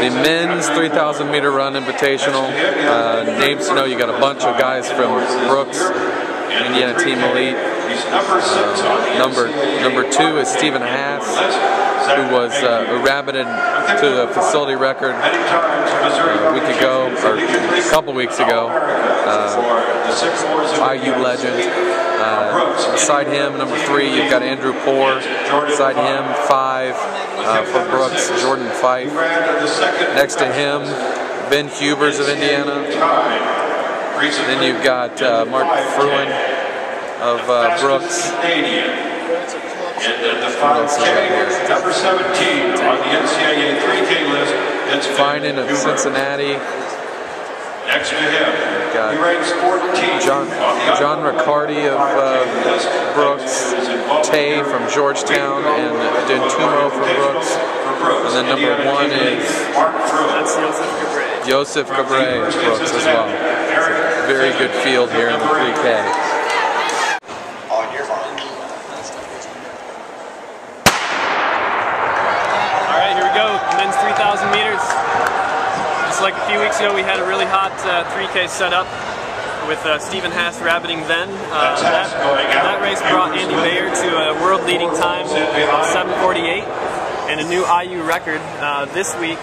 The men's 3,000 meter run invitational. Names to know, you got a bunch of guys from Brooks, Indiana Team Elite. Number 2 is Stephen Haas, who was who rabbited to the facility record a week ago, or a couple weeks ago. IU legend. Beside him, number 3, you've got Andrew Poore. Beside him, 5 for Brooks, Jordan Fife. Next to him, Ben Hubers of Indiana. Then you've got Mark Fruin of Brooks. Number 17 on the NCAA 3K list. Finan of Cincinnati. Next to him, got he ranks 14. John Riccardi of Brooks, Tay from Georgetown, and Dentumo from Brooks. And then number 1 is Joseph Cabre of Brooks as well. It's a very good field here in the 3K. Alright, here we go. Men's 3,000 meters. Just like a few weeks ago, we had a really hot 3K set up with Stephen Haas rabbiting then. That race brought Andy Bayer to a world-leading time of 7:48 and a new IU record. This week,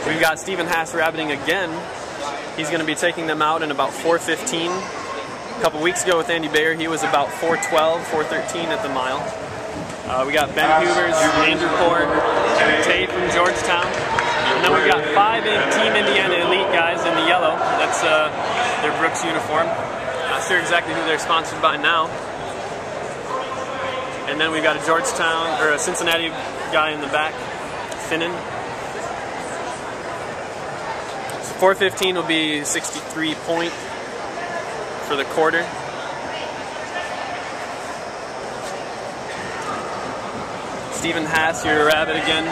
we've got Stephen Haas rabbiting again. He's going to be taking them out in about 4:15. A couple weeks ago with Andy Bayer, he was about 4:12, 4:13 at the mile. We got Ben Hubers, Andrew Poore, Tay from Georgetown. And then we've got 5 Team Indiana Elite guys in the yellow. That's their Brooks uniform. Not sure exactly who they're sponsored by now. And then we've got a Georgetown, or a Cincinnati guy in the back, Finan. So 4:15 will be 63 point for the quarter. Stephen Haas, your rabbit again.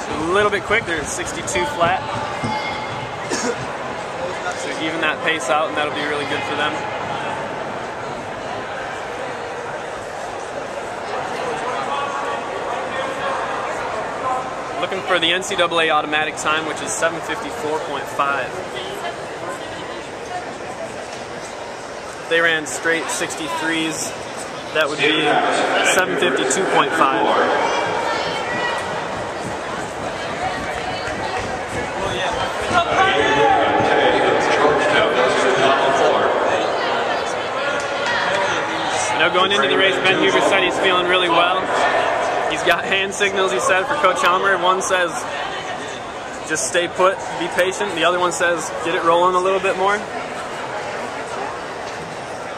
A little bit quick, they're 62 flat. So even that pace out, and that'll be really good for them. Looking for the NCAA automatic time, which is 7:54.5. If they ran straight 63s, that would be 7:52.5. Now going into the race, Ben Hubers said he's feeling really well. He's got hand signals, he said, for Coach Helmer. One says, just stay put, be patient. The other one says, get it rolling a little bit more.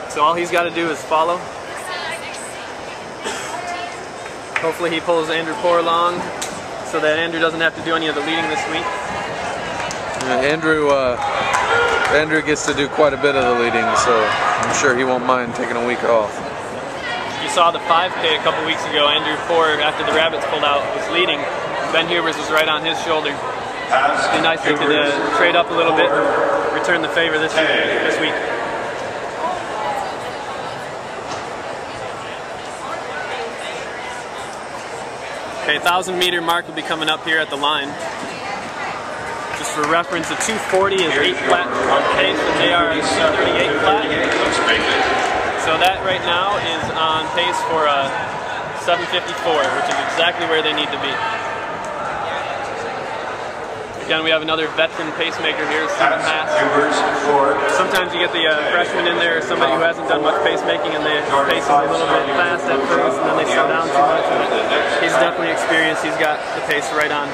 So all he's got to do is follow. Hopefully he pulls Andrew Poore along so that Andrew doesn't have to do any of the leading this week. Andrew gets to do quite a bit of the leading, so I'm sure he won't mind taking a week off. You saw the 5K a couple weeks ago. Andrew Poore, after the rabbits pulled out, was leading. Ben Hubers was right on his shoulder. It'd be nice if they could trade up a little bit, return the favor this week. Okay, 1,000 meter mark will be coming up here at the line. Just for reference, a 240 is 8 flat on pace, and they are 238 flat. So that right now is on pace for 7:54, which is exactly where they need to be. Again, we have another veteran pacemaker here, Stephen Haas. Sometimes you get the freshman in there, or somebody who hasn't done much pacemaking, and they pace a little bit fast at first, and then they slow down too much. He's definitely experienced. He's got the pace right on.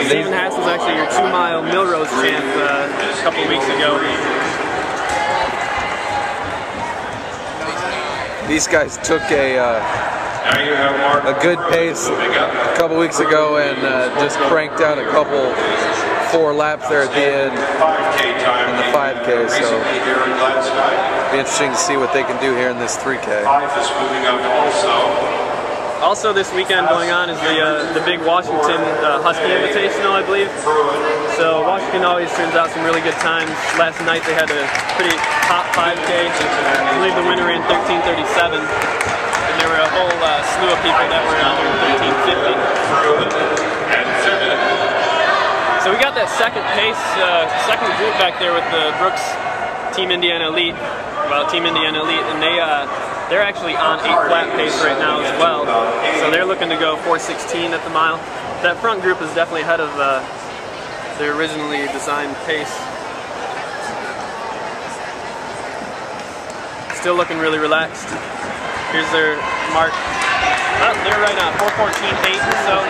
Stephen Haas was actually your 2-mile Millrose champ a couple weeks ago. These guys took a good pace a couple weeks ago and just cranked out a couple 4 laps there at the end in the 5K, so it'll be interesting to see what they can do here in this 3K. Also this weekend going on is the big Washington Husky Invitational, I believe. So Washington always turns out some really good times. Last night they had a pretty hot 5K. I believe the winner ran 13:37. And there were a whole slew of people that were under 13:50. that second pace, second group back there with the Brooks Team Indiana Elite, Team Indiana Elite, and they're actually on 8 flat pace right now as well. So they're looking to go 4:16 at the mile. That front group is definitely ahead of their originally designed pace. Still looking really relaxed. Here's their mark. Oh, they're right on 4:14.8. So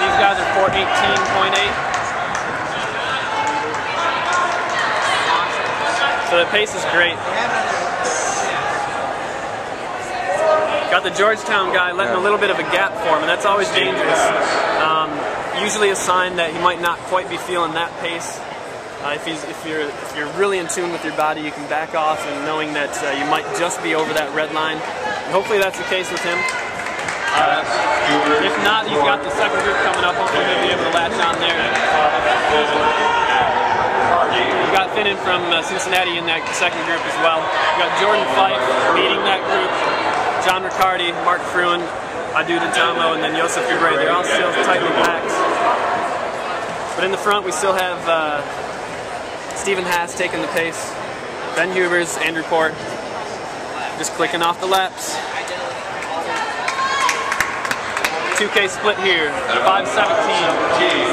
these guys are 4:18.8. So the pace is great. Got the Georgetown guy letting a little bit of a gap for him, and that's always dangerous. Usually a sign that he might not quite be feeling that pace. If you're really in tune with your body, you can back off, and knowing that you might just be over that red line. And hopefully that's the case with him. If not, you've got the second group coming up. Hopefully he'll be able to latch on there. You've got Finnan from Cincinnati in that second group as well. You've got Jordan Fife leading that group. John Riccardi, Mark Fruin, Adu Tamo, and then Joseph Gubre. They're all still tightly packed. But in the front, we still have Stephen Haas taking the pace. Ben Hubers, Andrew Poore, just clicking off the laps. 2K split here, 5:17.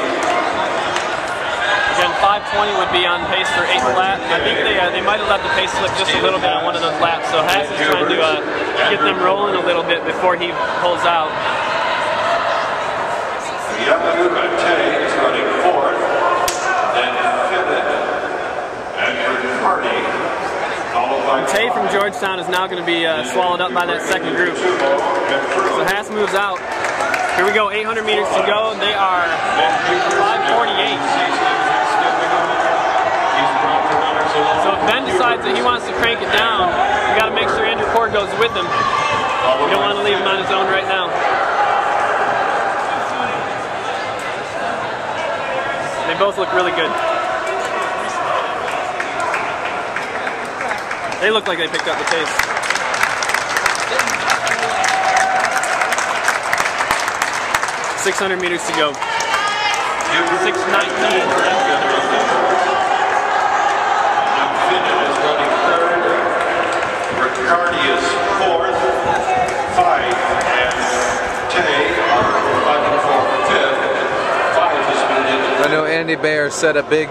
Again, 5:20 would be on pace for 8th lap. I think they might have let the pace slip just a little bit on one of those laps. So Haas is trying to get them rolling a little bit before he pulls out. Tay is running 4th, then Finnan and Riccardi, followed by Tay from Georgetown is now going to be swallowed up by that second group. So Haas moves out. Here we go, 800 meters to go. They are 5:48. So if Ben decides that he wants to crank it down, we got to make sure Andrew Poore goes with him. We don't want to leave him on his own right now. They both look really good. They look like they picked up the pace. .600 meters to go. 6:19. Riccardi is 4th, Fife and Tay are fighting for 5th. Fife has been in. I know Andy Bayer said a big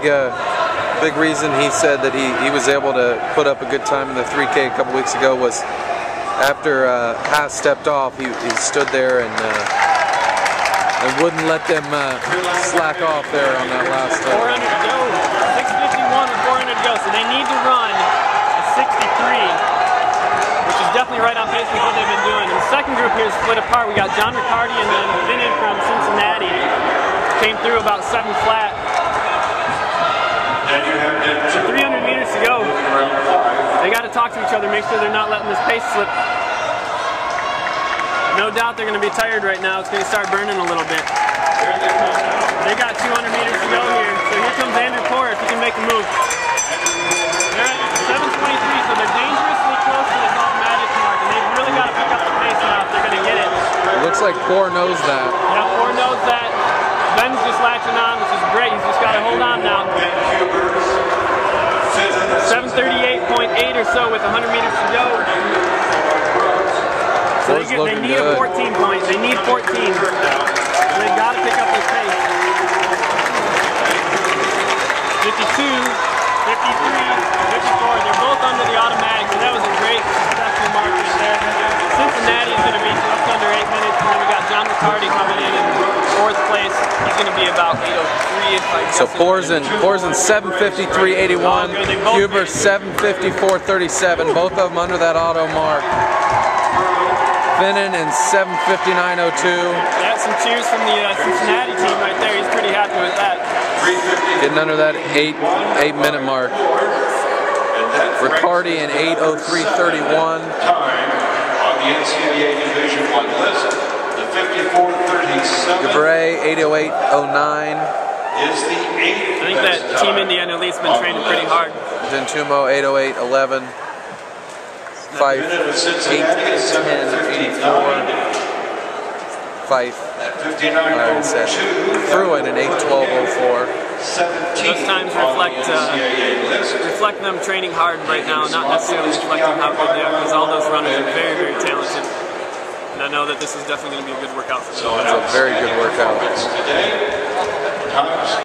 reason he said that he was able to put up a good time in the 3K a couple weeks ago was after Haas stepped off, he stood there and wouldn't let them slack off there on that last 400 to go. 6:51 with 400 to go. So they need to run a 63, which is definitely right on pace with what they've been doing. And the second group here is split apart. We got John Riccardi and then Finnan from Cincinnati. Came through about 7 flat. So 300 meters to go. They got to talk to each other, make sure they're not letting this pace slip. No doubt they're going to be tired right now. It's going to start burning a little bit. They got 200 meters to go here. So here comes Andrew Poore if he can make a move. They're at 7:23, so they're dangerously close to this automatic mark, and they've really got to pick up the pace now if they're going to get it. It looks like Poore knows that. Yeah, Poore knows that. Ben's just latching on, which is great. He's just got to hold on now. 7:38.8 or so with 100 meters to go. So they need a 14 point. They need 14. So they've got to pick up their pace. 52, 53, 54. They're both under the automatic, so that was a great successful mark right there. Cincinnati is going to be just under 8 minutes, and then we got John Riccardi coming in 4th place. He's going to be about 8:03. So Poore's in 7:53.81. Hubers 7:54.37. Both of them under that auto mark. Finnan in 7:59.02. That's some cheers from the Cincinnati team right there. He's pretty happy with that. Getting under that 8-minute mark. Riccardi in 8:03.31. Time on the NCAA Division I list, the 54:37. I Gubre 8:08.09. Is the 8th. I think that Team Indiana Elite's been training pretty hard. Dentumo 8:08.11. Fife 8:10.84. Fife, I already said. Fruin in 8:12.04. those times reflect them training hard right now, not necessarily reflecting how good they are, because all those runners are very, very talented. And I know that this is definitely going to be a good workout for them. It's a very good workout.